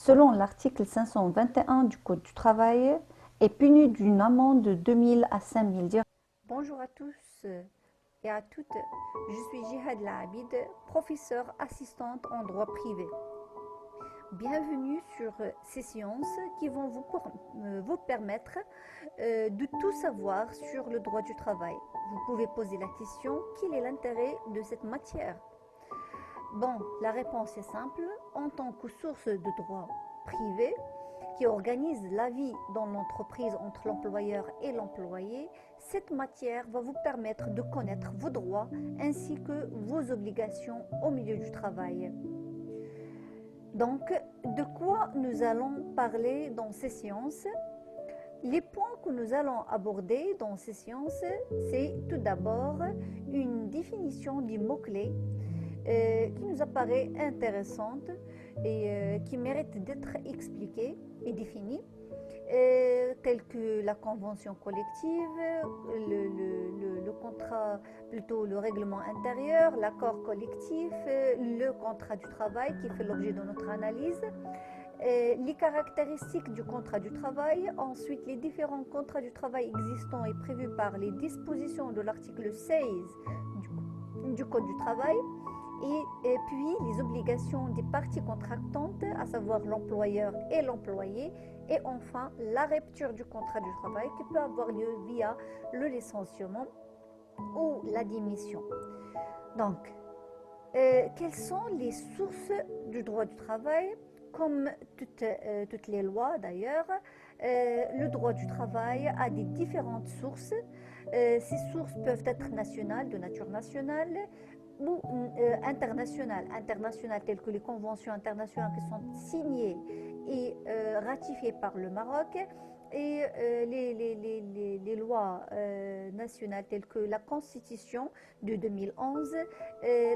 selon l'article 521 du Code du travail, est puni d'une amende de 2 000 à 5 000 dirhams. Bonjour à tous et à toutes, je suis Jihad Laabid, professeure assistante en droit privé. Bienvenue sur ces séances qui vont vous permettre de tout savoir sur le droit du travail. Vous pouvez poser la question, quel est l'intérêt de cette matière? Bon, la réponse est simple. En tant que source de droit privé qui organise la vie dans l'entreprise entre l'employeur et l'employé, cette matière va vous permettre de connaître vos droits ainsi que vos obligations au milieu du travail. Donc, de quoi nous allons parler dans ces séances? Les points que nous allons aborder dans ces séances, c'est tout d'abord une définition du mot-clé qui nous apparaît intéressante et qui mérite d'être expliquée et définie, telles que la convention collective, le contrat, plutôt le règlement intérieur, l'accord collectif, le contrat du travail qui fait l'objet de notre analyse, les caractéristiques du contrat du travail, ensuite les différents contrats du travail existants et prévus par les dispositions de l'article 16 du Code du travail, et puis les obligations des parties contractantes, à savoir l'employeur et l'employé, et enfin la rupture du contrat du travail qui peut avoir lieu via le licenciement ou la démission. Donc, quelles sont les sources du droit du travail? Comme toutes les lois d'ailleurs, le droit du travail a des différentes sources. Ces sources peuvent être nationales, de nature nationale, ou internationales, telles que les conventions internationales qui sont signées et ratifiées par le Maroc, et les lois nationales telles que la Constitution de 2011,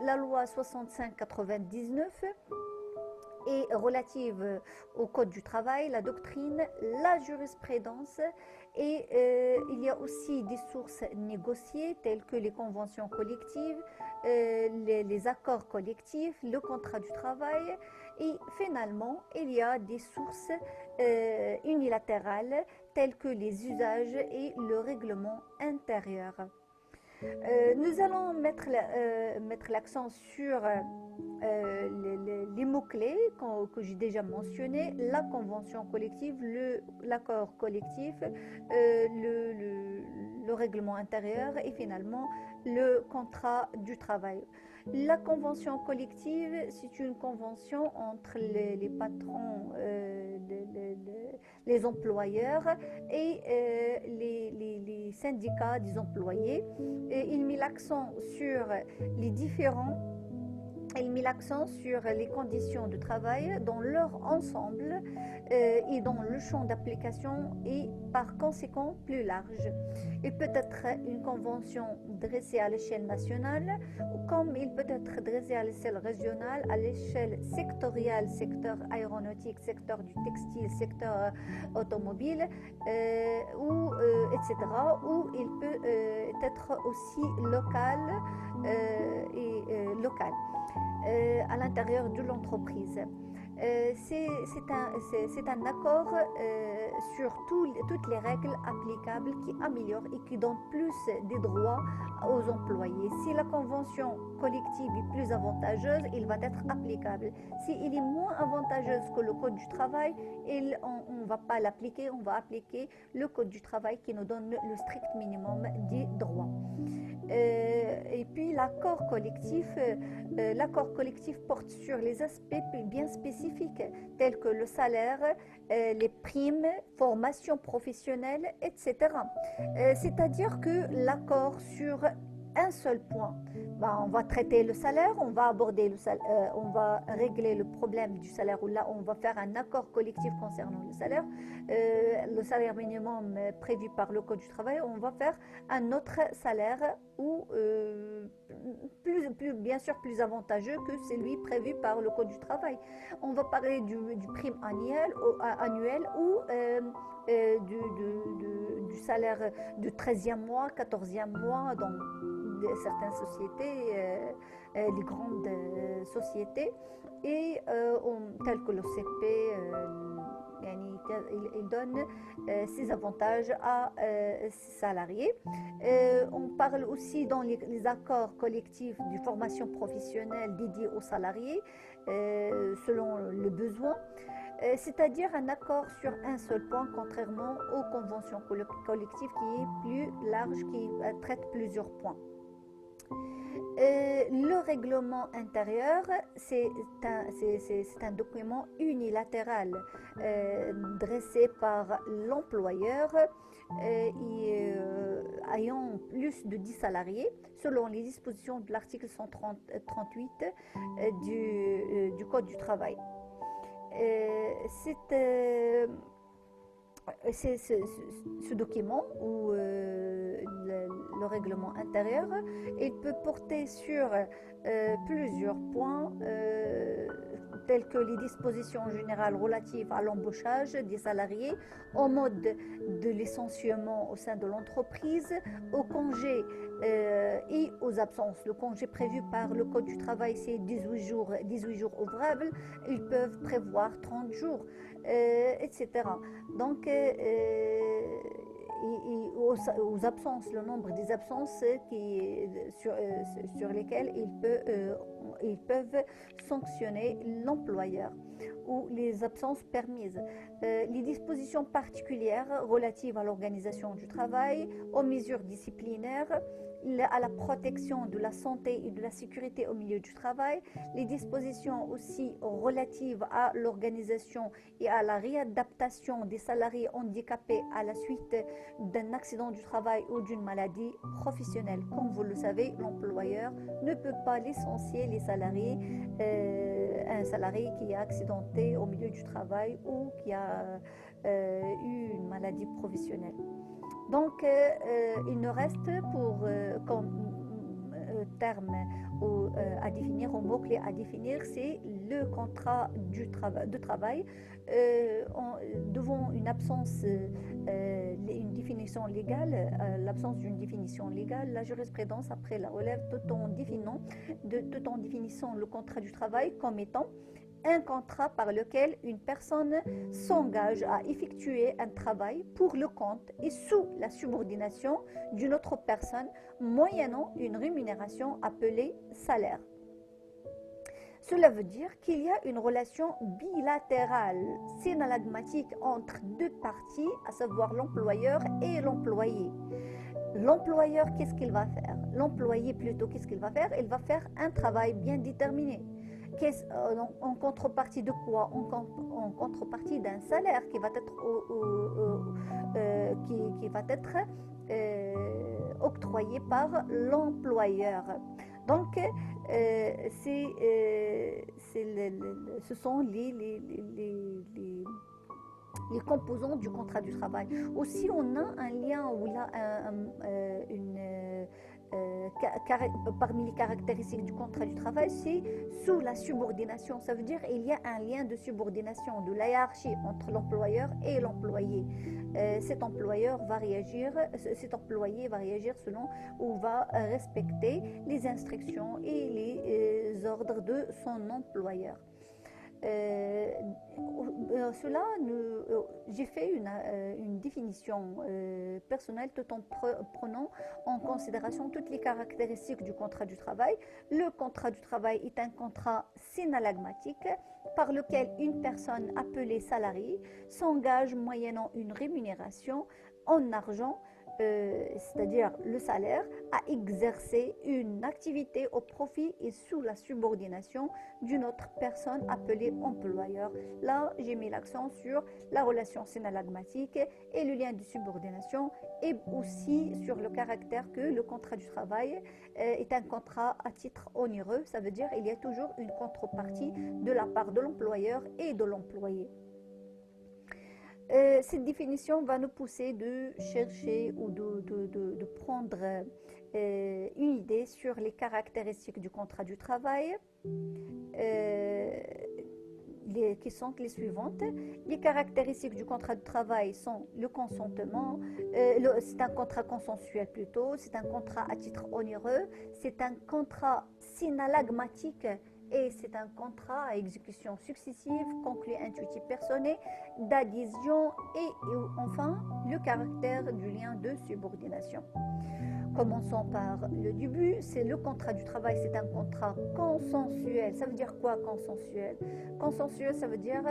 la loi 65-99 et relative au Code du travail, la doctrine, la jurisprudence, et il y a aussi des sources négociées telles que les conventions collectives, les accords collectifs, le contrat du travail, et finalement il y a des sources unilatérales telles que les usages et le règlement intérieur. Nous allons mettre l'accent sur les mots-clés que j'ai déjà mentionnés, la convention collective, l'accord collectif, le règlement intérieur et finalement le contrat du travail. La convention collective, c'est une convention entre les patrons, les employeurs et les syndicats des employés. Et il met l'accent sur les différents elle met l'accent sur les conditions de travail dans leur ensemble et dans le champ d'application et par conséquent plus large. Il peut être une convention dressée à l'échelle nationale, comme il peut être dressé à l'échelle régionale, à l'échelle sectorielle, secteur aéronautique, secteur du textile, secteur automobile, etc. Ou il peut être aussi local local. À l'intérieur de l'entreprise. C'est un accord sur toutes les règles applicables qui améliorent et qui donnent plus de droits aux employés. Si la convention collective est plus avantageuse, il va être applicable. Si elle est moins avantageuse que le Code du travail, on ne va pas l'appliquer, on va appliquer le Code du travail qui nous donne le strict minimum des droits. Et puis l'accord collectif porte sur les aspects bien spécifiques tels que le salaire, les primes, formation professionnelle, etc. C'est-à-dire que l'accord sur un seul point, on va traiter le salaire, on va aborder on va régler le problème du salaire, ou là on va faire un accord collectif concernant le salaire minimum prévu par le Code du travail, on va faire un autre salaire ou bien sûr plus avantageux que celui prévu par le Code du travail. On va parler du prime annuel ou du salaire du 13e mois, 14e mois, certaines sociétés, les grandes sociétés, et telles que l'OCP, il donne ses avantages à ses salariés. On parle aussi dans les accords collectifs de formation professionnelle dédiés aux salariés selon le besoin, c'est-à-dire un accord sur un seul point, contrairement aux conventions collectives qui est plus large, qui traite plusieurs points. Le règlement intérieur, c'est un document unilatéral dressé par l'employeur ayant plus de 10 salariés, selon les dispositions de l'article 138 du Code du travail. C'est ce document ou le règlement intérieur, il peut porter sur plusieurs points tels que les dispositions générales relatives à l'embauchage des salariés, au mode de licenciement au sein de l'entreprise, aux congés et aux absences. Le congé prévu par le Code du travail, c'est 18 jours ouvrables. Ils peuvent prévoir 30 jours, etc. Donc, aux absences, le nombre des absences sur lesquelles ils peuvent sanctionner l'employeur, ou les absences permises. Les dispositions particulières relatives à l'organisation du travail, aux mesures disciplinaires, à la protection de la santé et de la sécurité au milieu du travail, les dispositions aussi relatives à l'organisation et à la réadaptation des salariés handicapés à la suite d'un accident du travail ou d'une maladie professionnelle. Comme vous le savez, l'employeur ne peut pas licencier les salariés, un salarié qui est accidenté au milieu du travail ou qui a eu une maladie professionnelle. Donc, il nous reste comme terme à définir, au mot-clé à définir, c'est le contrat de travail. Devant une absence, une définition légale, l'absence d'une définition légale, la jurisprudence après la relève tout en définissant le contrat du travail comme étant un contrat par lequel une personne s'engage à effectuer un travail pour le compte et sous la subordination d'une autre personne, moyennant une rémunération appelée salaire. Cela veut dire qu'il y a une relation bilatérale, synalagmatique entre deux parties, à savoir l'employeur et l'employé. L'employeur, qu'est-ce qu'il va faire? L'employé, plutôt, qu'est-ce qu'il va faire? Il va faire un travail bien déterminé. En contrepartie de quoi? En contrepartie d'un salaire qui va être octroyé par l'employeur. Donc, ce sont les composants du contrat du travail. Aussi, on a un lien où il y a parmi les caractéristiques du contrat du travail, c'est sous la subordination. Ça veut dire qu'il y a un lien de subordination, de la hiérarchie entre l'employeur et l'employé. Cet employé va réagir selon ou va respecter les instructions et les ordres de son employeur. J'ai fait une définition personnelle tout en prenant en considération toutes les caractéristiques du contrat du travail. Le contrat du travail est un contrat synalagmatique par lequel une personne appelée salarié s'engage moyennant une rémunération en argent, c'est-à-dire le salaire, à exercer une activité au profit et sous la subordination d'une autre personne appelée employeur. Là, j'ai mis l'accent sur la relation synalagmatique et le lien de subordination, et aussi sur le caractère que le contrat du travail est un contrat à titre onéreux. Ça veut dire qu'il y a toujours une contrepartie de la part de l'employeur et de l'employé. Cette définition va nous pousser de chercher ou de prendre une idée sur les caractéristiques du contrat du travail. qui sont les suivantes. Les caractéristiques du contrat de travail sont le consentement, c'est un contrat consensuel plutôt, c'est un contrat à titre onéreux, c'est un contrat synallagmatique et c'est un contrat à exécution successive, conclu intuitif personné, d'adhésion et enfin le caractère du lien de subordination. Commençons par le début, c'est le contrat du travail, c'est un contrat consensuel. Ça veut dire quoi consensuel? Consensuel, ça veut dire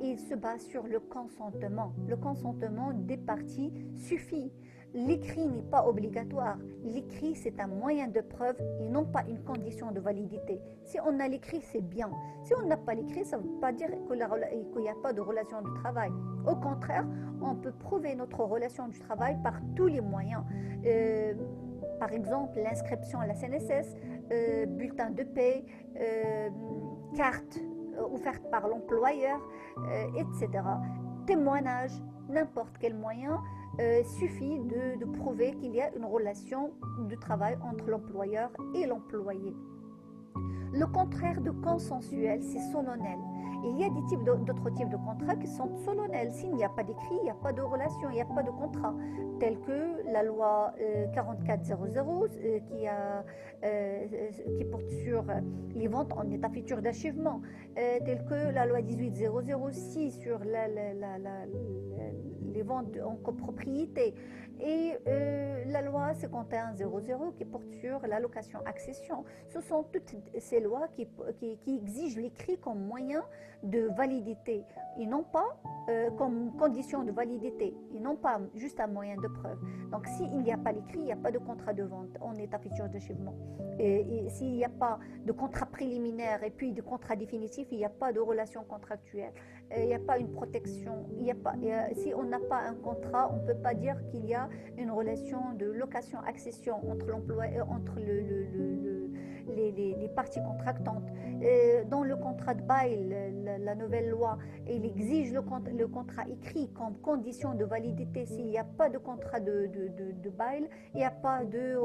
il se base sur le consentement. Le consentement des parties suffit. L'écrit n'est pas obligatoire. L'écrit, c'est un moyen de preuve et non pas une condition de validité. Si on a l'écrit, c'est bien. Si on n'a pas l'écrit, ça ne veut pas dire qu'il n'y a pas de relation de travail. Au contraire, on peut prouver notre relation du travail par tous les moyens. Par exemple, l'inscription à la CNSS, bulletin de paie, carte offerte par l'employeur, etc. Témoignage, n'importe quel moyen suffit de prouver qu'il y a une relation de travail entre l'employeur et l'employé. Le contraire de consensuel, c'est solennel. Il y a d'autres types de contrats qui sont solennels. S'il n'y a pas d'écrit, il n'y a pas de relation, il n'y a pas de contrat. Tel que la loi 4400 qui porte sur les ventes en état futur d'achèvement. Tel que la loi 18006 sur les ventes en copropriété. Et la loi 5100 qui porte sur la location-accession. Ce sont toutes ces lois qui exigent l'écrit comme moyen de validité et non pas comme condition de validité et non pas juste un moyen de preuve. Donc s'il n'y a pas l'écrit, il n'y a pas de contrat de vente en état futur d'achèvement. Et s'il n'y a pas de contrat préliminaire et puis de contrat définitif, il n'y a pas de relation contractuelle. Il n'y a pas une protection. Si on n'a pas un contrat, on ne peut pas dire qu'il y a une relation de location-accession entre l'employeur, entre les parties contractantes. Dans le contrat de bail, la nouvelle loi, il exige le contrat écrit comme condition de validité. S'il n'y a pas de contrat de bail, il n'y a pas de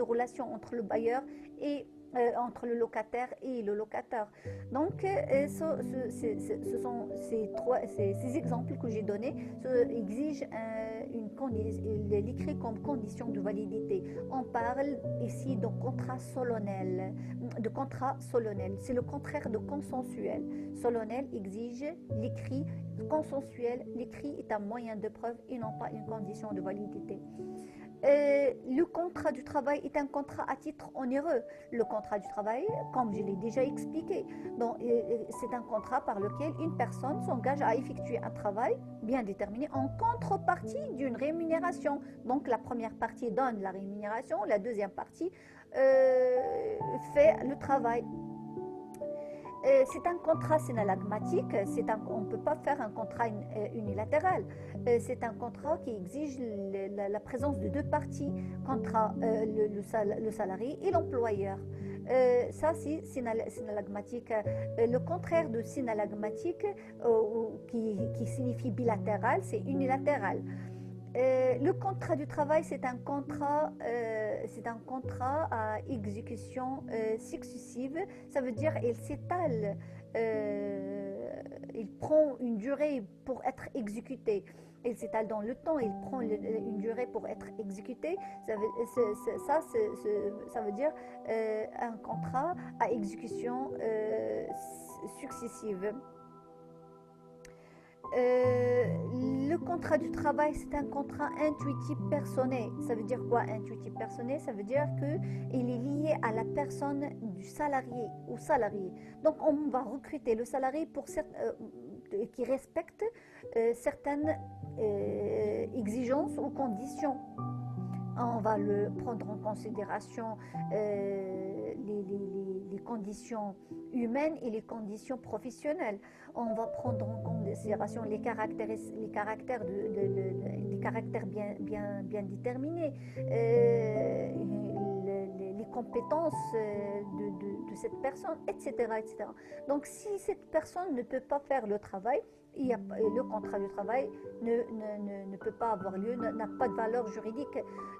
relation entre le bailleur et entre le locataire et le locataire. Donc, ce sont ces exemples que j'ai donnés exigent l'écrit comme condition de validité. On parle ici de contrat solennel. C'est le contraire de consensuel. Solennel exige l'écrit. Consensuel, l'écrit est un moyen de preuve et non pas une condition de validité. Le contrat du travail est un contrat à titre onéreux. Le contrat du travail, comme je l'ai déjà expliqué, c'est un contrat par lequel une personne s'engage à effectuer un travail bien déterminé en contrepartie d'une rémunération. Donc la première partie donne la rémunération, la deuxième partie fait le travail. C'est un contrat synallagmatique, on ne peut pas faire un contrat unilatéral. C'est un contrat qui exige la présence de deux parties, le salarié et l'employeur. Ça, c'est synallagmatique. Le contraire de synallagmatique, qui signifie bilatéral, c'est unilatéral. Le contrat du travail, c'est un contrat à exécution successive. Ça veut dire qu'il s'étale, il prend une durée pour être exécuté. Il s'étale dans le temps, il prend une durée pour être exécuté. Ça veut dire un contrat à exécution successive. Le contrat du travail, c'est un contrat intuitif personné. Ça veut dire quoi, intuitif personné? Ça veut dire qu'il est lié à la personne du salarié, au salarié. Donc, on va recruter le salarié qui respecte certaines exigences ou conditions. On va le prendre en considération les conditions humaines et les conditions professionnelles. On va prendre en considération les caractères bien déterminés, les compétences de cette personne, etc., etc. Donc, si cette personne ne peut pas faire le travail, le contrat de travail ne peut pas avoir lieu, n'a pas de valeur juridique.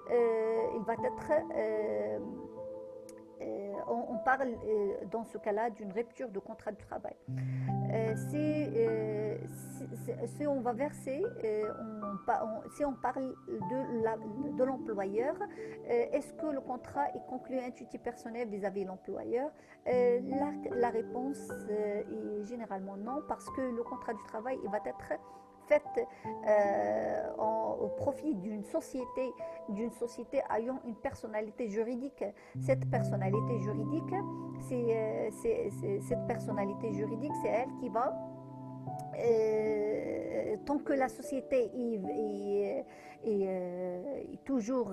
Il va être on parle dans ce cas-là d'une rupture de contrat de travail. Si on va verser, si on parle de l'employeur, est-ce que le contrat est conclu à un titre personnel vis-à-vis de l'employeur? La réponse est généralement non, parce que le contrat du travail il va être fait au profit d'une société ayant une personnalité juridique. Cette personnalité juridique, c'est elle qui va tant que la société est toujours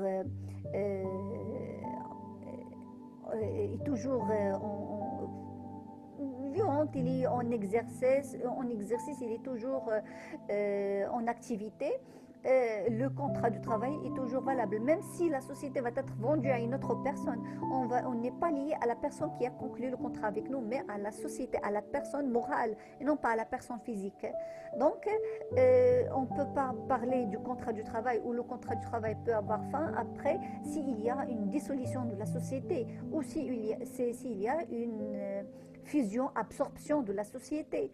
vivante, il est en exercice, il est toujours en activité. Le contrat du travail est toujours valable. Même si la société va être vendue à une autre personne, on n'est pas lié à la personne qui a conclu le contrat avec nous, mais à la société, à la personne morale, et non pas à la personne physique. Donc, on ne peut pas parler du contrat du travail, ou le contrat du travail peut avoir fin après s'il y a une dissolution de la société, ou s'il y a une fusion, absorption de la société,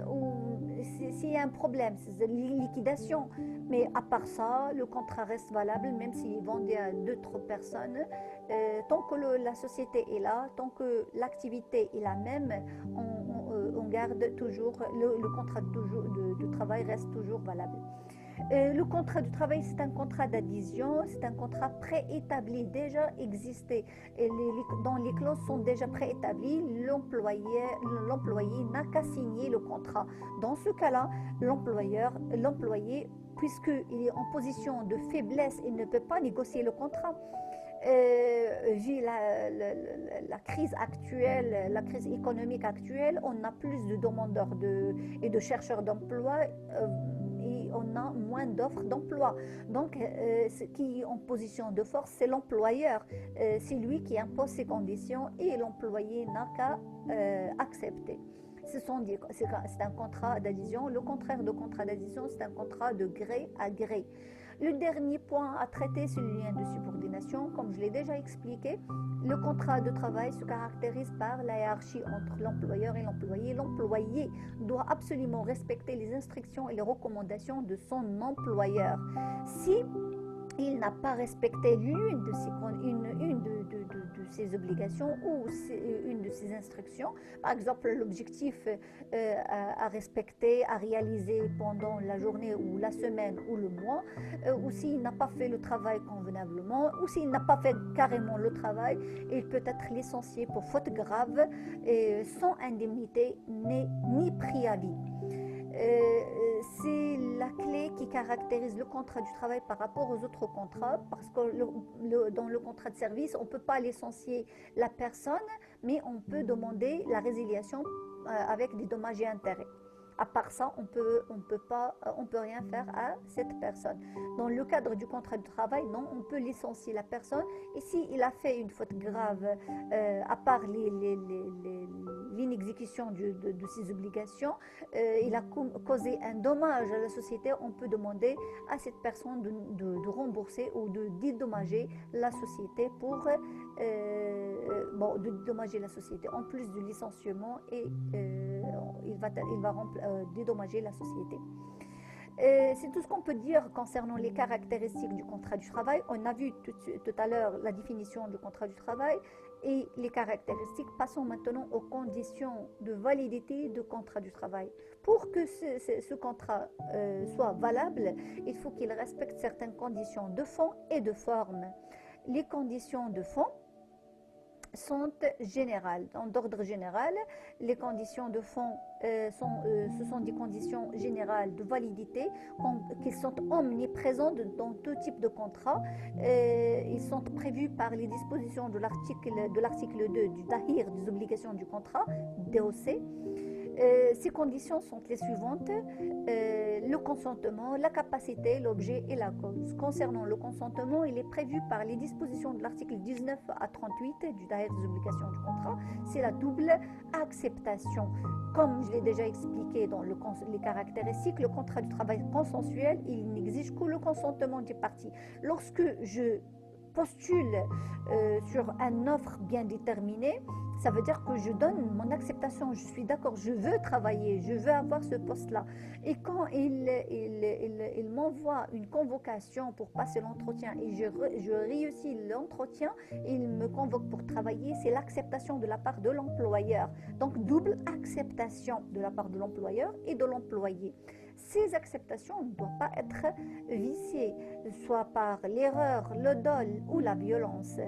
ou s'il y a un problème, c'est liquidation. Mais à part ça, le contrat reste valable, même s'il est vendu à d'autres personnes. Tant que la société est là, tant que l'activité est la même, on garde toujours, le contrat de travail reste toujours valable. Le contrat du travail, c'est un contrat d'adhésion, c'est un contrat préétabli, déjà existé. Dans les clauses sont déjà préétablies, l'employé n'a qu'à signer le contrat. Dans ce cas-là, l'employé, puisqu'il est en position de faiblesse, il ne peut pas négocier le contrat. Vu la crise actuelle, la crise économique actuelle, on a plus de demandeurs et de chercheurs d'emploi, et on a moins d'offres d'emploi. Donc, ce qui est en position de force, c'est l'employeur. C'est lui qui impose ses conditions et l'employé n'a qu'à accepter. C'est un contrat d'adhésion. Le contraire de contrat d'adhésion, c'est un contrat de gré à gré. Le dernier point à traiter, c'est le lien de subordination. Comme je l'ai déjà expliqué, le contrat de travail se caractérise par la hiérarchie entre l'employeur et l'employé. L'employé doit absolument respecter les instructions et les recommandations de son employeur. Si il n'a pas respecté l'une de ses obligations ou une de ses instructions, par exemple l'objectif à respecter, à réaliser pendant la journée ou la semaine ou le mois, ou s'il n'a pas fait le travail convenablement, ou s'il n'a pas fait carrément le travail, il peut être licencié pour faute grave sans indemnité ni préavis. C'est la clé qui caractérise le contrat du travail par rapport aux autres contrats, parce que dans le contrat de service, on ne peut pas licencier la personne, mais on peut demander la résiliation avec des dommages et intérêts. À part ça, on peut rien faire à cette personne. Dans le cadre du contrat de travail, non, on peut licencier la personne. Et s'il a fait une faute grave, à part l'inexécution de ses obligations, il a causé un dommage à la société, on peut demander à cette personne de rembourser ou de dédommager la société de dédommager la société. En plus du licenciement, et il va dédommager la société. C'est tout ce qu'on peut dire concernant les caractéristiques du contrat du travail. On a vu tout à l'heure la définition du contrat du travail et les caractéristiques. Passons maintenant aux conditions de validité du contrat du travail. Pour que ce contrat soit valable, il faut qu'il respecte certaines conditions de fond et de forme. Les conditions de fond sont générales. D'ordre général, les conditions de fond, ce sont des conditions générales de validité qui sont omniprésentes dans tout type de contrat. Ils sont prévus par les dispositions de l'article 2 du Dahir des obligations du contrat, DOC. Ces conditions sont les suivantes: le consentement, la capacité, l'objet et la cause. Concernant le consentement, il est prévu par les dispositions de l'article 19 à 38 du Dahir des obligations du contrat. C'est la double acceptation. Comme je l'ai déjà expliqué dans les caractéristiques, le contrat du travail consensuel, il n'exige que le consentement des parties. Lorsque je postule sur une offre bien déterminée, ça veut dire que je donne mon acceptation, je suis d'accord, je veux travailler, je veux avoir ce poste-là. Et quand il m'envoie une convocation pour passer l'entretien et je réussis l'entretien, il me convoque pour travailler, c'est l'acceptation de la part de l'employeur. Donc double acceptation de la part de l'employeur et de l'employé. Ces acceptations ne doivent pas être viciées, soit par l'erreur, le dol ou la violence.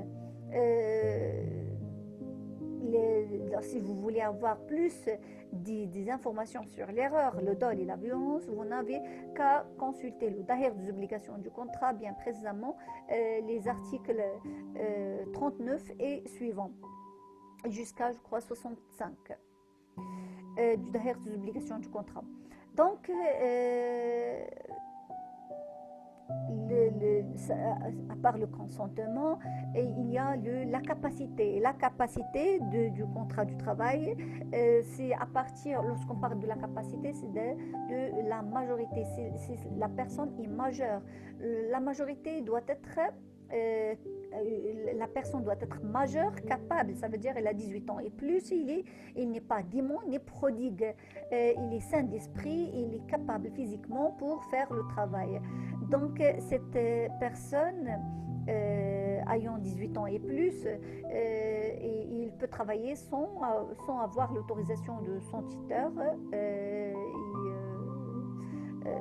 Si vous voulez avoir plus des informations sur l'erreur, le dol et la violence, vous n'avez qu'à consulter le Dahir des obligations du contrat, bien précisément les articles 39 et suivants, jusqu'à, je crois, 65 du Dahir des obligations du contrat. Donc, à part le consentement, il y a la capacité. La capacité du contrat du travail, c'est à partir, lorsqu'on parle de la capacité, c'est de la majorité. La personne est majeure. La majorité doit être la personne doit être majeure, capable, ça veut dire elle a 18 ans et plus, il n'est pas démon ni prodigue, il est sain d'esprit, il est capable physiquement pour faire le travail. Donc cette personne ayant 18 ans et plus, il peut travailler sans avoir l'autorisation de son tuteur,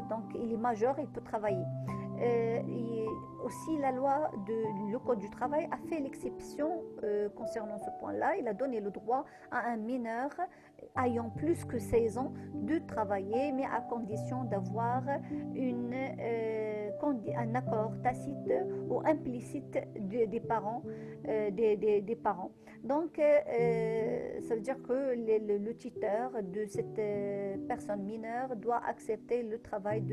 donc il est majeur, il peut travailler. Et aussi la loi le code du travail a fait l'exception concernant ce point-là. Il a donné le droit à un mineur ayant plus que 16 ans de travailler, mais à condition d'avoir un accord tacite ou implicite des parents. Des parents. Donc, ça veut dire que le tuteur de cette personne mineure doit accepter le travail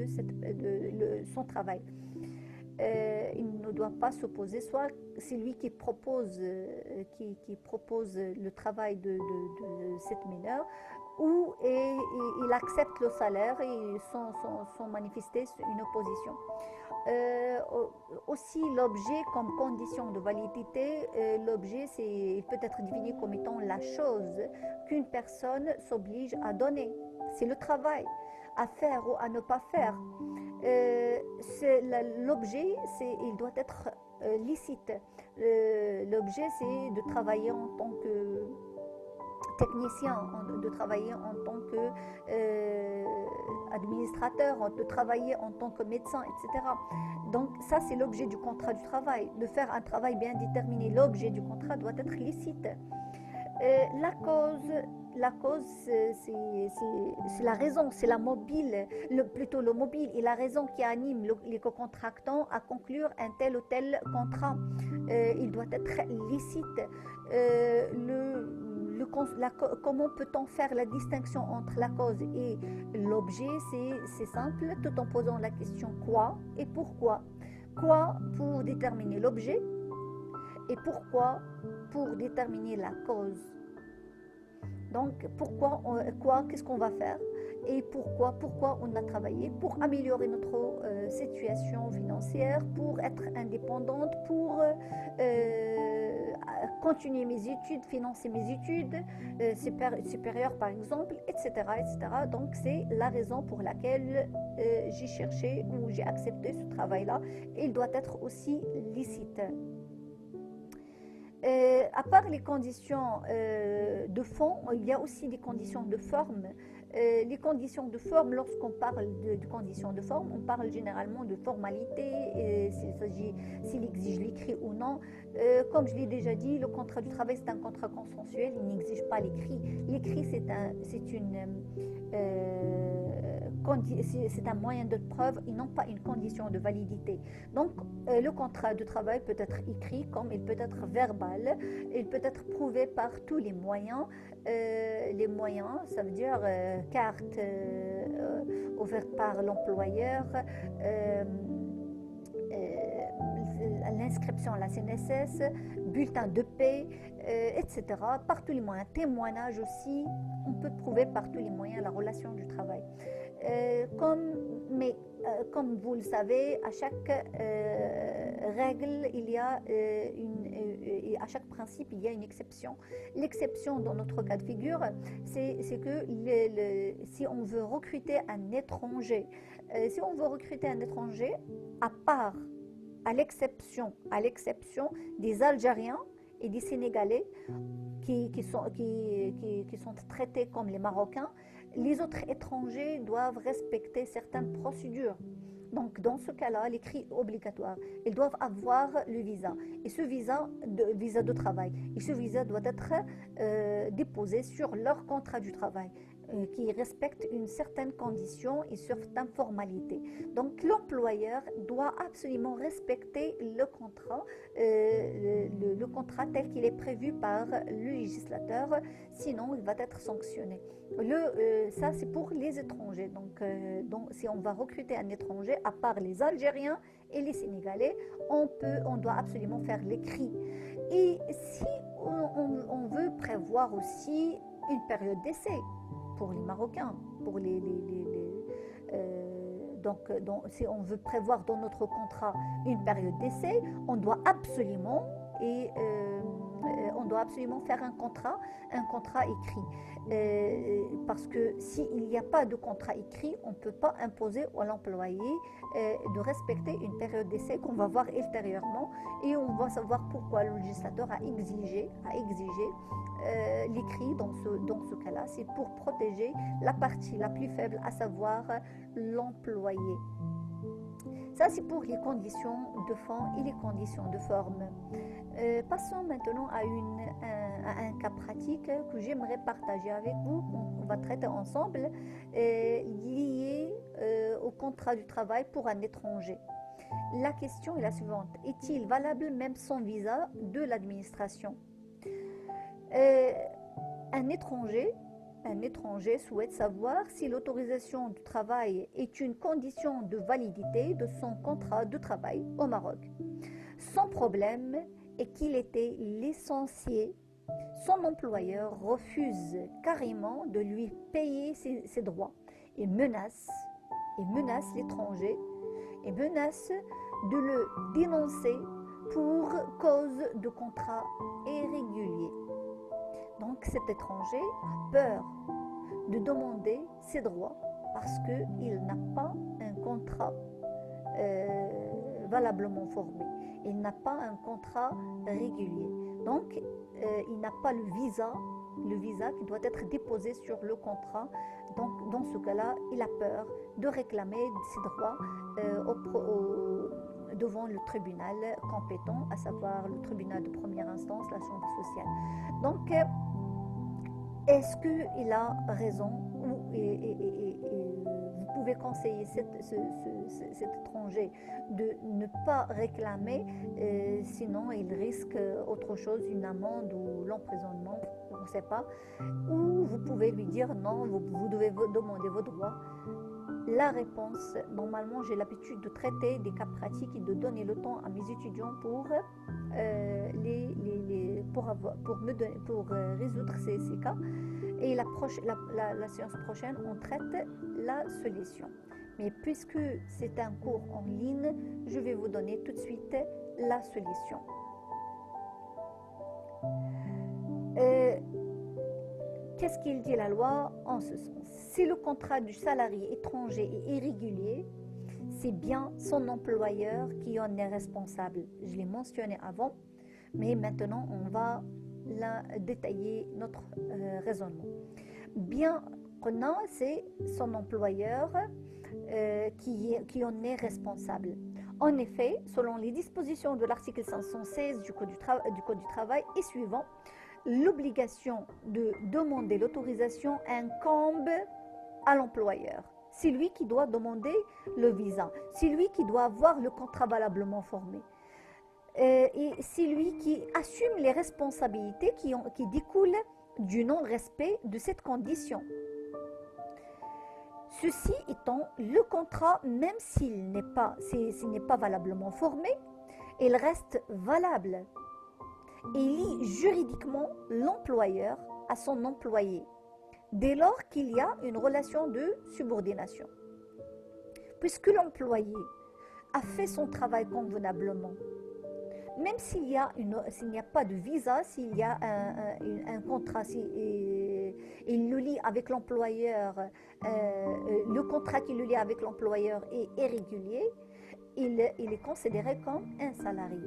son travail. Il ne doit pas s'opposer, soit c'est lui qui propose le travail de cette mineure, ou il accepte le salaire et sans manifester une opposition. Aussi l'objet comme condition de validité, l'objet il peut être défini comme étant la chose qu'une personne s'oblige à donner. C'est le travail, à faire ou à ne pas faire. L'objet, il doit être licite. L'objet, c'est de travailler en tant que technicien, de travailler en tant qu'administrateur, de travailler en tant que médecin, etc. Donc ça, c'est l'objet du contrat du travail, de faire un travail bien déterminé. L'objet du contrat doit être licite. La cause, c'est la raison, c'est la mobile, plutôt le mobile et la raison qui anime les co-contractants à conclure un tel ou tel contrat. Il doit être licite. Comment peut-on faire la distinction entre la cause et l'objet? C'est simple, tout en posant la question quoi et pourquoi. Quoi pour déterminer l'objet et pourquoi pour déterminer la cause. Donc, qu'est-ce qu'on va faire et pourquoi on a travaillé pour améliorer notre situation financière, pour être indépendante, pour continuer mes études, financer mes études supérieures par exemple, etc., etc. Donc, c'est la raison pour laquelle j'ai cherché ou j'ai accepté ce travail-là. Il doit être aussi licite. À part les conditions de fond, il y a aussi des conditions de forme. Les conditions de forme, lorsqu'on parle de conditions de forme, on parle généralement de formalité, s'il exige l'écrit ou non. Comme je l'ai déjà dit, le contrat du travail, c'est un contrat consensuel, il n'exige pas l'écrit. L'écrit, c'est un moyen de preuve et non pas une condition de validité. Donc, le contrat de travail peut être écrit comme il peut être verbal, il peut être prouvé par tous les moyens. Les moyens, ça veut dire carte ouverte par l'employeur, l'inscription à la CNSS, bulletin de paie, etc. Par tous les moyens, témoignage aussi, on peut prouver par tous les moyens la relation du travail. Comme vous le savez, à chaque règle, il y a et à chaque principe, il y a une exception. L'exception dans notre cas de figure, c'est que si on veut recruter un étranger, à part, à l'exception des Algériens et des Sénégalais qui sont traités comme les Marocains, les autres étrangers doivent respecter certaines procédures. Donc, dans ce cas-là, l'écrit obligatoire, ils doivent avoir le visa. Et ce visa de travail. Et ce visa doit être déposé sur leur contrat du travail, qui respecte une certaine condition et certaines formalités. Donc, l'employeur doit absolument respecter le contrat tel qu'il est prévu par le législateur, sinon il va être sanctionné. Ça, c'est pour les étrangers. Donc, si on va recruter un étranger, à part les Algériens et les Sénégalais, on doit absolument faire l'écrit. Et si on veut prévoir aussi une période d'essai pour les Marocains, si on veut prévoir dans notre contrat une période d'essai, on doit absolument faire un contrat écrit. Parce que s'il n'y a pas de contrat écrit, on ne peut pas imposer à l'employé de respecter une période d'essai qu'on va voir ultérieurement, et on va savoir pourquoi le législateur a exigé l'écrit dans ce cas-là. C'est pour protéger la partie la plus faible, à savoir l'employé. Ça, c'est pour les conditions de fond et les conditions de forme. Passons maintenant à un cas pratique que j'aimerais partager avec vous, qu'on va traiter ensemble, lié au contrat du travail pour un étranger. La question est la suivante: est-il valable même sans visa de l'administration? Un étranger souhaite savoir si l'autorisation du travail est une condition de validité de son contrat de travail au Maroc. Son problème est qu'il était licencié. Son employeur refuse carrément de lui payer ses droits et menace l'étranger et menace de le dénoncer pour cause de contrat irrégulier. Donc cet étranger a peur de demander ses droits parce qu'il n'a pas un contrat valablement formé. Il n'a pas un contrat régulier. Donc il n'a pas le visa qui doit être déposé sur le contrat. Donc dans ce cas-là, il a peur de réclamer ses droits devant le tribunal compétent, à savoir le tribunal de première instance, la chambre sociale. Donc, est-ce qu'il a raison vous pouvez conseiller cet étranger de ne pas réclamer, sinon il risque autre chose, une amende ou l'emprisonnement, on ne sait pas. Ou vous pouvez lui dire non, vous devez demander vos droits. La réponse, normalement j'ai l'habitude de traiter des cas pratiques et de donner le temps à mes étudiants pour résoudre ces cas. Et la séance prochaine, on traite la solution. Mais puisque c'est un cours en ligne, je vais vous donner tout de suite la solution. Qu'est-ce qu'il dit la loi en ce sens? Si le contrat du salarié étranger est irrégulier, c'est bien son employeur qui en est responsable. Je l'ai mentionné avant, mais maintenant on va détailler notre raisonnement. Bien prenant, c'est son employeur qui en est responsable. En effet, selon les dispositions de l'article 516 du Code du travail et suivant, l'obligation de demander l'autorisation incombe à l'employeur. C'est lui qui doit demander le visa, c'est lui qui doit avoir le contrat valablement formé. Et c'est lui qui assume les responsabilités qui découlent du non-respect de cette condition. Ceci étant, le contrat, même s'il n'est pas valablement formé, il reste valable et lie juridiquement l'employeur à son employé. dès lors qu'il y a une relation de subordination. Puisque l'employé a fait son travail convenablement, même s'il n'y a pas de visa, s'il y a un contrat, si, il le lie avec l'employeur, le contrat qu'il le lie avec l'employeur est régulier, il est considéré comme un salarié.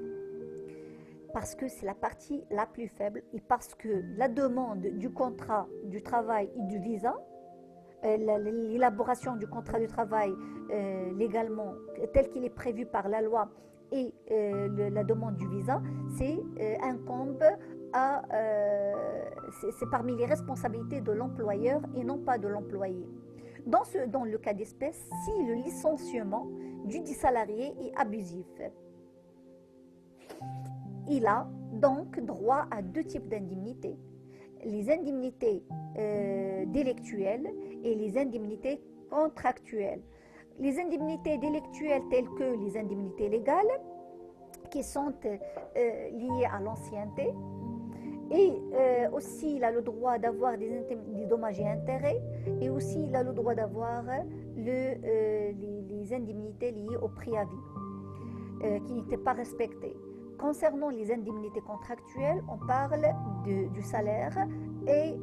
Parce que c'est la partie la plus faible et parce que la demande du contrat du travail et du visa, l'élaboration du contrat de travail légalement tel qu'il est prévu par la loi et la demande du visa, incombe c'est parmi les responsabilités de l'employeur et non pas de l'employé. Dans le cas d'espèce, si le licenciement du dit salarié est abusif, il a donc droit à deux types d'indemnités. Les indemnités délictuelles et les indemnités contractuelles. Les indemnités délictuelles telles que les indemnités légales qui sont liées à l'ancienneté et aussi il a le droit d'avoir des dommages et intérêts et aussi il a le droit d'avoir les indemnités liées au préavis qui n'étaient pas respectées. Concernant les indemnités contractuelles, on parle du salaire et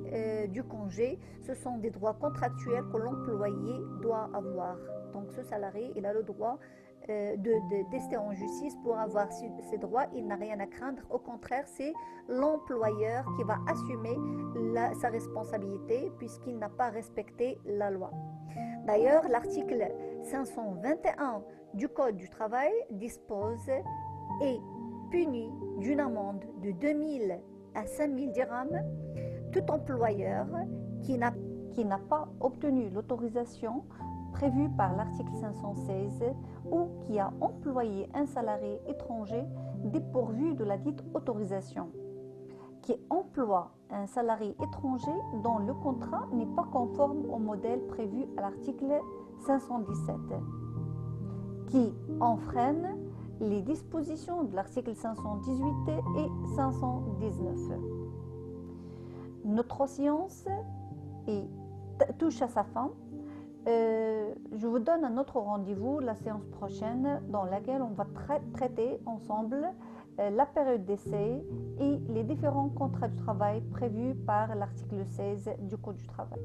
du congé. Ce sont des droits contractuels que l'employé doit avoir. Donc ce salarié, il a le droit de tester en justice pour avoir ses droits. Il n'a rien à craindre. Au contraire, c'est l'employeur qui va assumer sa responsabilité puisqu'il n'a pas respecté la loi. D'ailleurs, l'article 521 du Code du travail dispose et punit d'une amende de 2000 à 5000 dirhams tout employeur qui n'a pas obtenu l'autorisation prévue par l'article 516 ou qui a employé un salarié étranger dépourvu de la dite autorisation, qui emploie un salarié étranger dont le contrat n'est pas conforme au modèle prévu à l'article 517, qui enfreint les dispositions de l'article 518 et 519. Notre séance touche à sa fin. Je vous donne un autre rendez-vous, la séance prochaine, dans laquelle on va traiter ensemble la période d'essai et les différents contrats de travail prévus par l'article 16 du Code du travail.